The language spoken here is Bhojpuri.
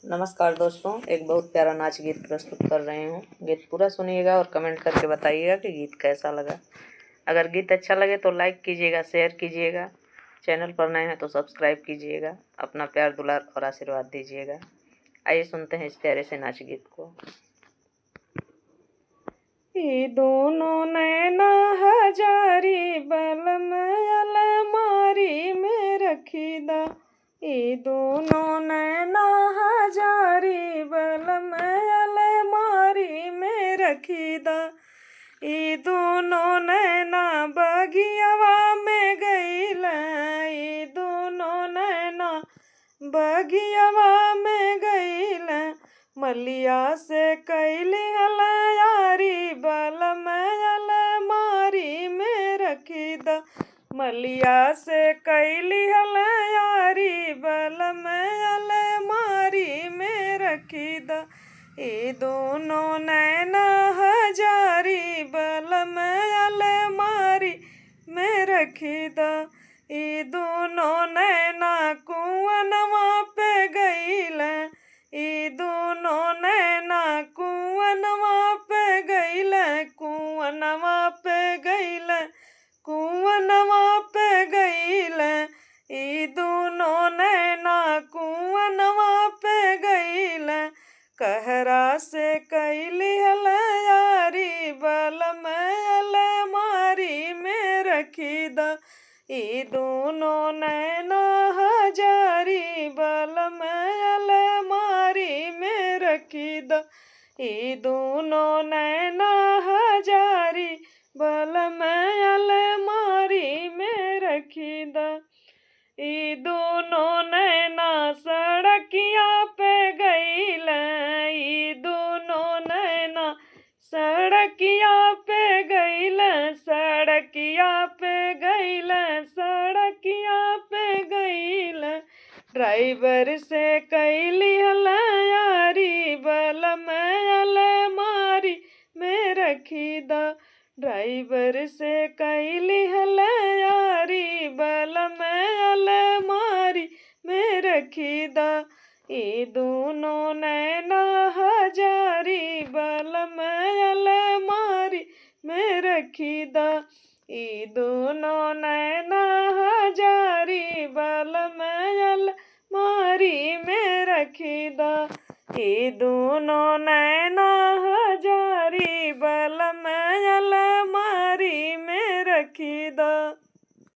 नमस्कार दोस्तों, एक बहुत प्यारा नाच गीत प्रस्तुत कर रहे हूँ। गीत पूरा सुनिएगा और कमेंट करके बताइएगा कि गीत कैसा लगा। अगर गीत अच्छा लगे तो लाइक कीजिएगा, शेयर कीजिएगा। चैनल पर नए हैं तो सब्सक्राइब कीजिएगा। अपना प्यार दुलार और आशीर्वाद दीजिएगा। आइए सुनते हैं इस प्यारे से नाच गीत को। ये दोनों नैना हजारी बलम अलमारी में रखी दा। ये दोनों नैना हजारी बलम अलमारी में रखी दा। ये दोनों नैना बगियावा में गईल। ये दोनों नैना बगियावा में गईल। मलिया से कैली यारी बलम अलमारी में रखी दा। मलिया से कैली यारी बलम अलमारी में रखी दा। ये दोनों नैना हजारी बलम अलमारी में रखी दा। ये दोनों नैना कुआनवा पे गईल। ये दोनों नैना कुआनवा पे गईल। कुआनवा पे गईल। कुआनवा पे गईल। ये दोनों नैना कुआनवा पे गईल। कहरा से कैली यारी बलम अलमारी में रखी दा। ये दोनों नैना हजारी बलम अलमारी में रखी दा। ये दोनों नैना हजारी बलम अलमारी में रखी दा। ये दोनों नैना सड़किया पे गईल। ये दोनों नैना सड़किया पे गईल। सड़किया पे गईल। सड़किया पे गईल। ड्राइवर से कैली यारी बलम अलमारी में रखी दा। ड्राइवर से कैली यारी बलम अलमारी में रखी दा। ये दोनों नैना हजारी बलम अलमारी में रखी दा। ये दोनों नैना हजारी बलम अलमारी में रखी दा। ये दोनों नैना हजारी बलम अलमारी में रखी दा।